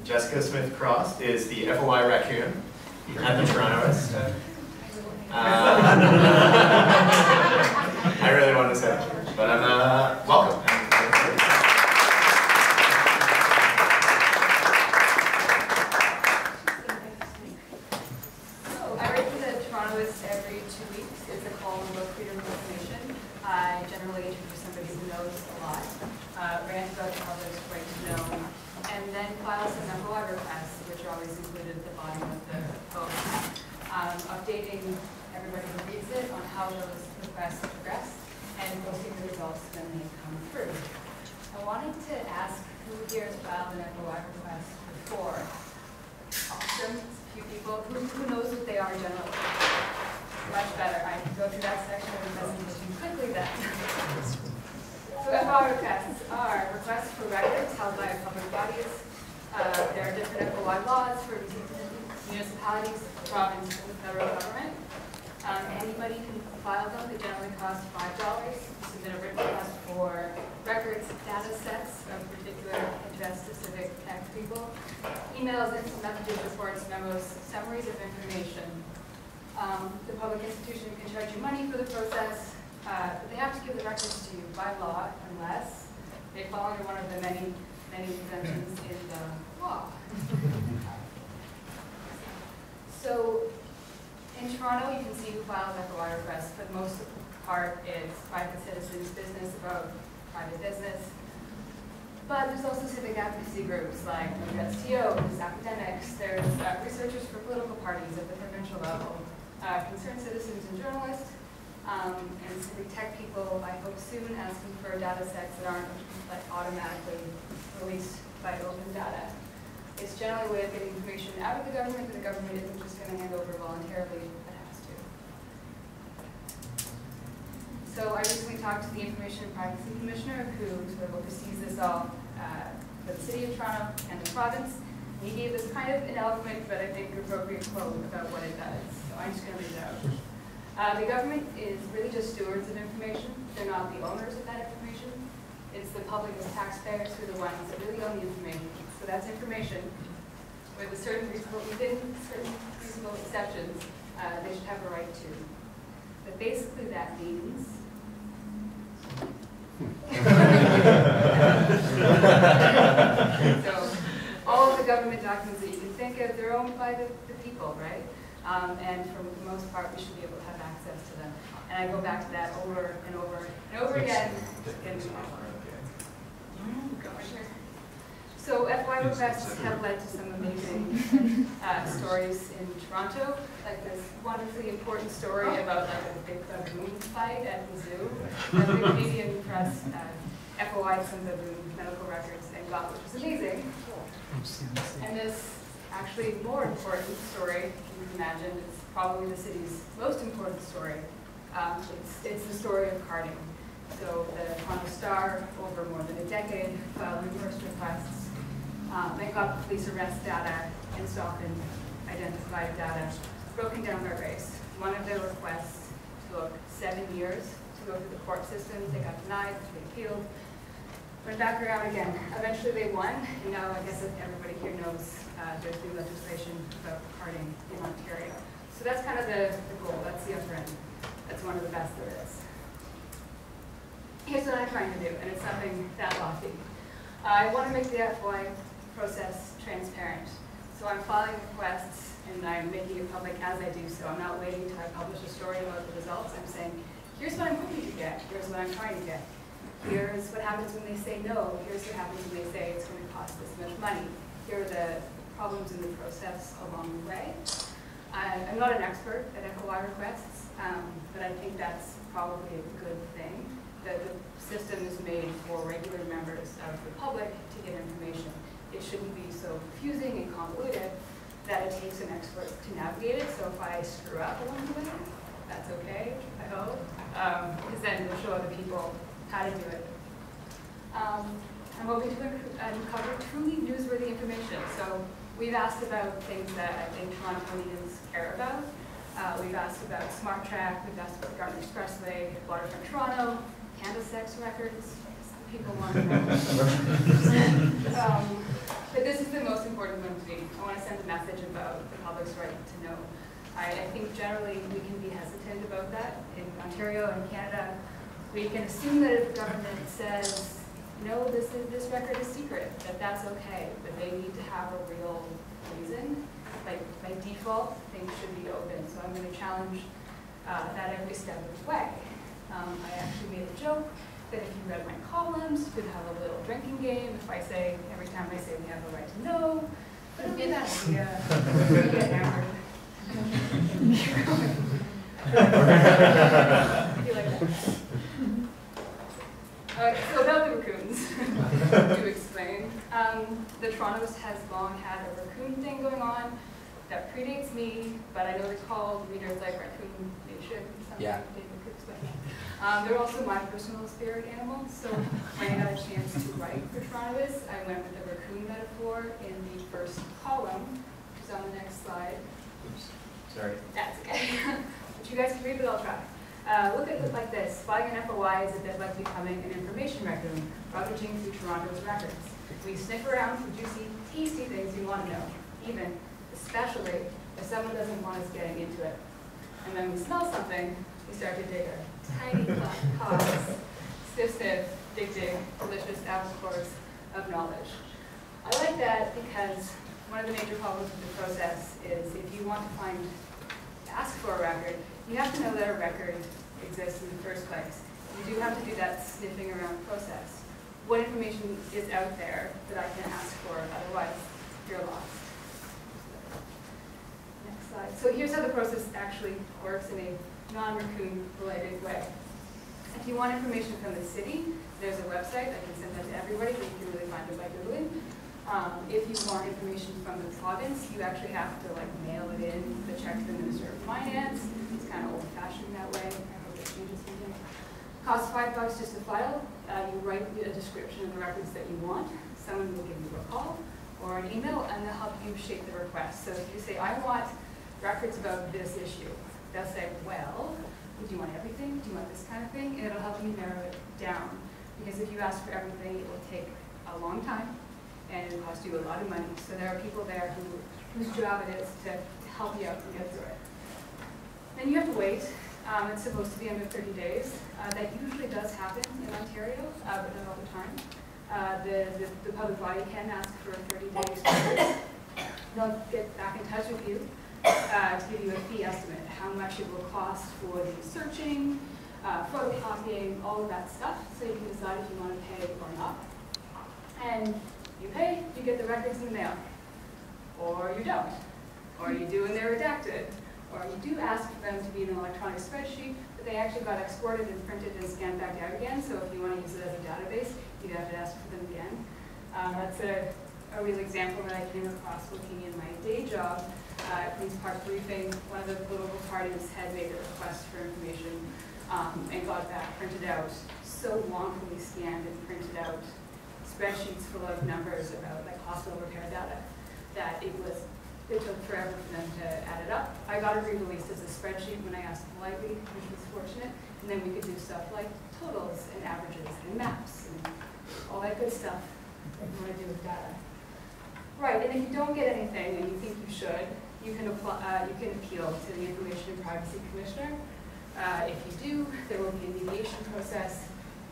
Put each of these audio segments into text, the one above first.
Jessica Smith-Cross is the FOI raccoon at the Torontoist. I really wanted to say that, but I'm welcome. I write for the Torontoist every 2 weeks. It's a column about freedom of information. I generally interview somebody who knows a lot, rant about topics right to know, and then file some FOI requests, which are always included at the bottom of the post, updating everybody who reads it on how those requests progress, and posting the results when they come through. I wanted to ask who here has filed an FOI request before. Awesome. A few people. Who knows what they are generally? Much better. I can go through that section of the presentation quickly then. So FOI requests are requests for records held by public bodies. There are different FOI laws for municipalities, province, and the federal government. Anybody can file them. They generally cost $5. Submit a written request for records, data sets of particular interest, specific tech people, emails, instant messages, reports, memos, summaries of information. The public institution can charge you money for the process, but they have to give the records to you by law unless they fall under one of the many exemptions in the law. So in Toronto, you can see who files FOI requests, but most of the part is private citizens, business about private business. But there's also civic advocacy groups like WSTO, there's academics, there's researchers for political parties at the provincial level, concerned citizens and journalists, and civic tech people, I hope soon, asking for data sets that aren't automatically released by open data. It's generally a way of getting information out of the government that the government isn't just going to hand over voluntarily, but has to. So I recently talked to the Information and Privacy Commissioner, who sort of oversees this all for the City of Toronto and the province. And he gave this kind of an eloquent, but I think appropriate quote about what it does. So I'm just going to read it out. The government is really just stewards of information. They're not the owners of that information. It's the public as taxpayers who are the ones that really own the information. So that's information with a certain reasonable exceptions they should have a right to. But basically that means so all of the government documents that you can think of, they're owned by the people, right? And for the most part, we should be able to have access to them. And I go back to that over and over and over again. So FOI requests have led to some amazing stories in Toronto, like this wonderfully important story about like a big baboon fight at the zoo. The Canadian press FOI'd some baboon medical records and got, which is amazing. And this actually more important story, you can imagine, it's probably the city's most important story. It's the story of carding. So the Toronto Star, over more than a decade, filed numerous requests. They got police arrest data and often identified data broken down by race. One of their requests took 7 years to go through the court system. They got denied, they appealed, went back around again. Eventually they won, and now I guess everybody here knows there's new legislation about carding in Ontario. So that's kind of the goal, that's the upper end. That's one of the best there is. Here's what I'm trying to do, and it's something that lofty. I want to make the FOI process transparent. So I'm filing requests and I'm making it public as I do so. I'm not waiting until I publish a story about the results. I'm saying, here's what I'm hoping to get. Here's what I'm trying to get. Here's what happens when they say no. Here's what happens when they say it's going to cost this much money. Here are the problems in the process along the way. I'm not an expert at FOI requests, but I think that's probably a good thing, that the system is made for regular members of the public to get information. It shouldn't be so confusing and convoluted that it takes an expert to navigate it. So if I screw up along the way, that's okay, I hope, because then it'll show other people how to do it. I'm hoping to uncover truly newsworthy information. So we've asked about things that I think Torontonians care about. We've asked about Smart Track, we've asked about the Garden Expressway, Waterfront Toronto, Canada sex records. Some people want to know. But this is the most important speaking. I want to send a message about the public's right to know. I think generally we can be hesitant about that. In Ontario and Canada, we can assume that if the government says, no, this record is secret, that's okay, but they need to have a real reason. Like, by default, things should be open. So I'm going to challenge that every step of the way. I actually made a joke that if you read my columns, you could have a little drinking game. If I say, every time I say we have a right to know, but it'll be that idea. We get hammered. I feel like that. So about the raccoons, to explain. The Torontoist has long had a raccoon thing going on that predates me, but I know it's called readers like Raccoon Nation. Yeah. David could explain. They're also my personal spirit animals, so when I got a chance to write for Torontoist, I went with the raccoon metaphor in the first column, which is on the next slide. Oops, sorry. That's okay. But you guys can read, but I'll try. Look at it like this. Buying an FOI is a bit like becoming an information raccoon, rummaging through Toronto's records. We sniff around for juicy, tasty things you want to know, even, especially, if someone doesn't want us getting into it. And when we smell something, we start to dig a tiny pause, sniff, sniff, dig, dig, delicious apple cores of knowledge. I like that because one of the major problems with the process is if you want to ask for a record, you have to know that a record exists in the first place. You do have to do that sniffing around process. What information is out there that I can ask for, otherwise you're lost. Next slide. So here's how the process actually works in a non-raccoon related way. If you want information from the city, there's a website. I can send that to everybody, but you can really find it by Googling. If you want information from the province, you actually have to mail it in, the check to the Minister of Finance. It's kind of old-fashioned that way. I hope it changes something. Costs $5 just to file. You write a description of the records that you want. Someone will give you a call or an email, and they'll help you shape the request. So if you say, I want records about this issue, they'll say, well, do you want everything? Do you want this kind of thing? And it'll help you narrow it down. Because if you ask for everything, it will take a long time, and it'll cost you a lot of money. So there are people there whose job it is to help you out and get through it. Then you have to wait. It's supposed to be under 30 days. That usually does happen in Ontario, but not all the time. The public body can ask for 30 days. They'll get back in touch with you to give you a fee estimate, how much it will cost for the searching, photocopying, all of that stuff, so you can decide if you want to pay or not. And you pay, you get the records in the mail. Or you don't. Or you do and they're redacted. Or you do ask for them to be in an electronic spreadsheet, but they actually got exported and printed and scanned back out again, so if you want to use it as a database, you'd have to ask for them again. That's a real example that I came across looking in my day job. Queen's Park Briefing, one of the political parties had made a request for information and got that printed out, so wrongfully scanned and printed out spreadsheets full of numbers about hospital repair data that it took forever for them to add it up. I got it re-released as a spreadsheet when I asked politely, which was fortunate, and then we could do stuff like totals and averages and maps and all that good stuff that you want to do with data. Right, and if you don't get anything and you think you should, you can appeal to the Information and Privacy Commissioner. If you do, there will be a mediation process,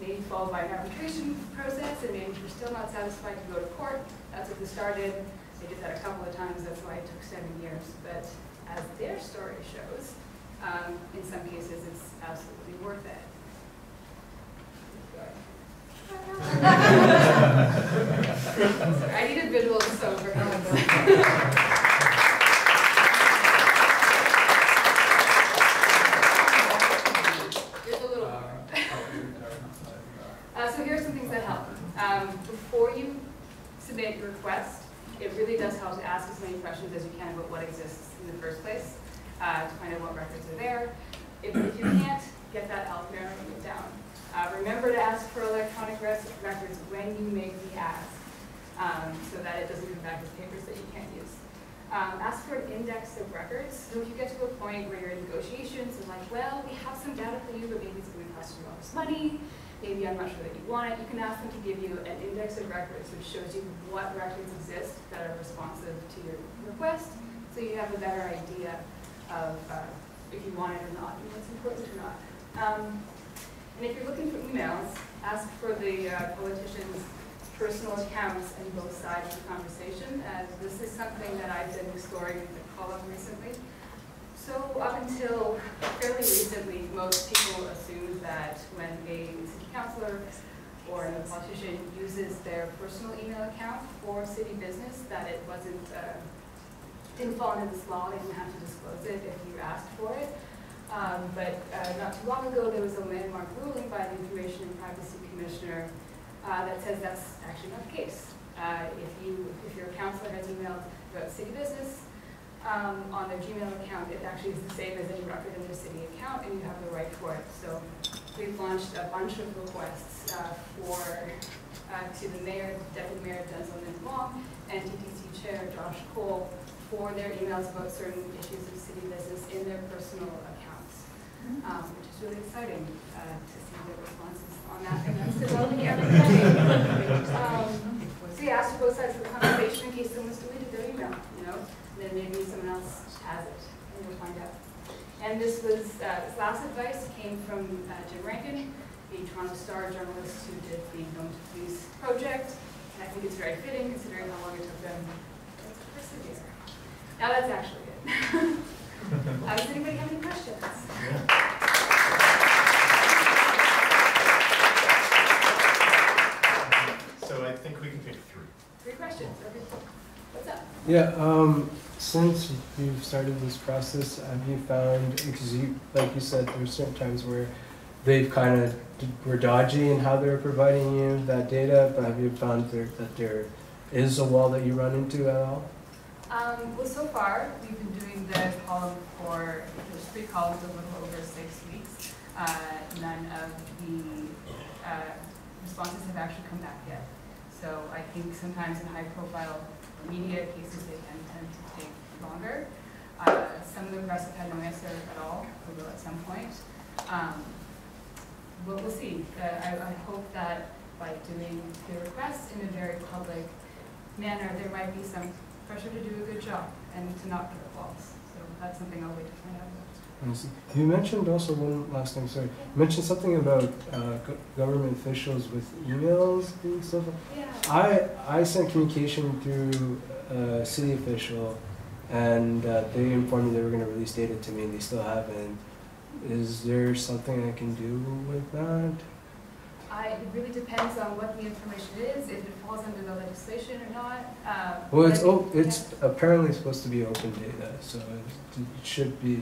maybe followed by an arbitration process, and maybe if you're still not satisfied, to go to court. That's what this started. They did that a couple of times, that's why it took 7 years. But as their story shows, in some cases it's absolutely worth it. Sorry, I needed visuals so for Just a little more. So here are some things that help. Before you submit your request, it really does help to ask as many questions as you can about what exists in the first place, to find out what records are there. If you can't, get that help narrowing it down. Remember to ask for electronic records when you make the ask, so that it doesn't come back as papers that you can't use. Ask for an index of records. So if you get to a point where you're in negotiations and well, we have some data for you, but maybe it's going to cost you all this money, maybe I'm not sure that you want it, you can ask them to give you an index of records which shows you what records exist that are responsive to your request, so you have a better idea of if you want it or not, and what's important or not. And if you're looking for emails, ask for the politicians' personal accounts on both sides of the conversation. This is something that I've been exploring in the column recently. So up until fairly recently, most people assume that when a city councillor or a politician uses their personal email account for city business, that it didn't fall into this law. They didn't have to disclose it if you asked for it. But not too long ago, there was a landmark ruling by the Information and Privacy Commissioner that says that's actually not the case. If your councillor has emailed about city business on their Gmail account, it actually is the same as any record in their city account, and you have the right for it. So we've launched a bunch of requests to the mayor, deputy mayor Denzel Long, and TTC chair Josh Cole for their emails about certain issues of city business in their personal accounts, which is really exciting to see the responses on that, and that's developing every day. So yeah, ask for both sides of the conversation in case someone's deleted their email, and then maybe someone else has it, and you'll find out. And this last advice came from Jim Rankin, the Toronto Star journalist who did the Known to Please project, and I think it's very fitting considering how long it took them to persevere. Now that's actually it. Does anybody have any questions? So I think we can take three. Three questions. Okay. What's up? Yeah, since you've started this process, have you found, because like you said, there's certain times where they've kind of were dodgy in how they're providing you that data, but have you found that there is a wall that you run into at all? Well, so far, we've been doing the column for, there's 3 columns a little over 6 weeks. None of the responses have actually come back yet. So I think sometimes in high-profile media cases, they can tend to take longer. Some of the press have had no answer at all, or will at some point. But we'll see. I hope that by doing the request in a very public manner, there might be some pressure to do a good job and to not get walls. So that's something I'll wait to find out about. I see. You mentioned also one last thing, sorry. You mentioned something about government officials with emails and stuff. Yeah. I sent communication through a city official, and they informed me they were going to release data to me, and they still haven't. Is there something I can do with that? It really depends on what the information is, if it falls under the legislation or not. Well, it's apparently supposed to be open data, so it should be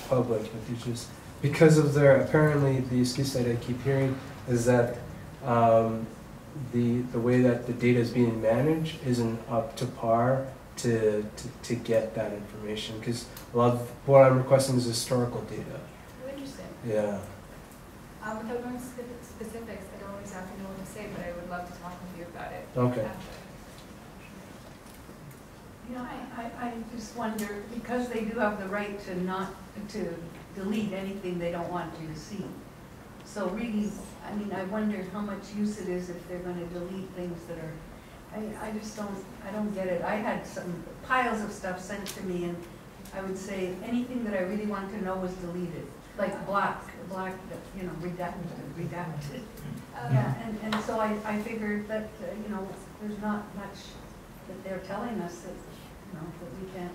public, but it's just because of apparently the excuse that I keep hearing is that the way that the data is being managed isn't up to par to get that information, because a lot of what I'm requesting is historical data. Oh, interesting. Yeah. Without going into specifics, I don't exactly know what to say, but I would love to talk with you about it. Okay. I just wonder, because they do have the right to delete anything they don't want you to see. So really, I wonder how much use it is if they're going to delete things that are, I don't get it. I had some piles of stuff sent to me, and I would say anything that I really want to know was deleted, like black, redacted. Yeah, and so I figured that, there's not much that they're telling us that, that we can't,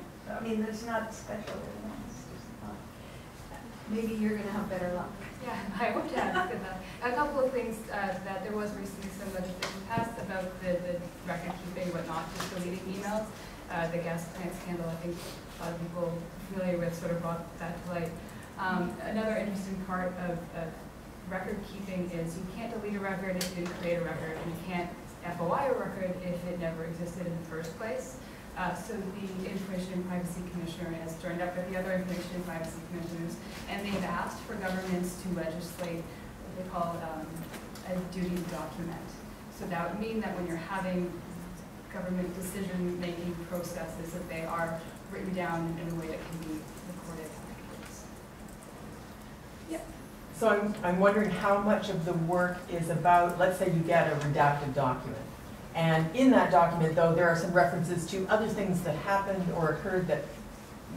it's not special. It's just not. Maybe you're going to have better luck. Yeah, I hope to have good luck. A couple of things that there was recently some legislation passed about the record keeping, but not just deleting emails. The gas plant scandal, I think a lot of people familiar with, sort of brought that to light. Another interesting part of record keeping is you can't delete a record if you didn't create a record, and you can't FOI a record if it never existed in the first place. So the Information and Privacy Commissioner has joined up with the other Information and Privacy Commissioners, and they've asked for governments to legislate what they call a duty to document. So that would mean that when you're having government decision-making processes, that they are written down in a way that can be recorded afterwards. Yeah. So I'm wondering how much of the work is about, let's say you get a redacted document. And in that document, though, there are some references to other things that happened or occurred that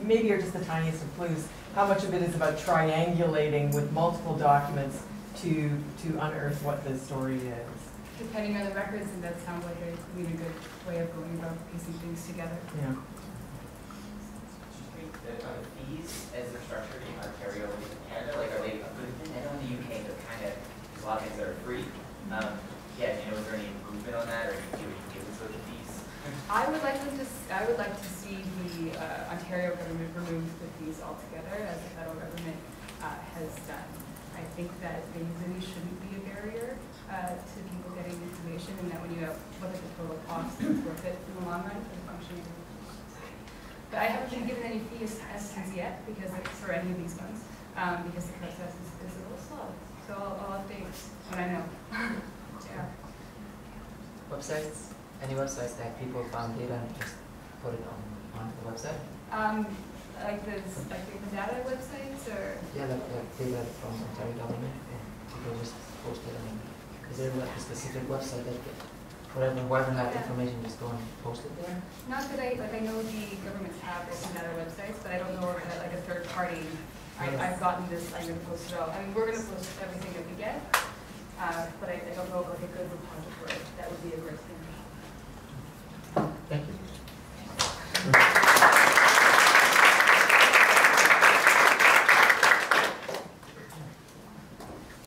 maybe are just the tiniest of clues. How much of it is about triangulating with multiple documents to unearth what the story is? Depending on the records, and that sounds like a really good way of going about piecing things together. Yeah. Are the fees as they're structured in Ontario and Canada, like are they a good thing? I know in the UK they're kind of, there's a lot of things that are free. Yeah, you know, is there any improvement on that, or do you give them sort of fees? I would like to see the Ontario government remove the fees altogether, as the federal government has done. I think that they really shouldn't be a barrier to people getting information, and that when you look at the total cost, it's worth it in the long run for the functioning of the society. But I haven't been given any fee estimates yet, because for any of these ones, because the process is a little slow. So I'll update when I know. Yeah. Websites? Any websites that people found data and just put it onto the website? Like the data websites, or Yeah, like data from Ontario government, and people just post it. I mean, is there like a specific website that whoever had information just go and post it there? not that I know the governments have open data websites, but I don't know if that like a third party. I've gotten this. I'm going to post it out. I mean, we're going to post everything that we get, but I don't know if like a good repository that would be a great thing.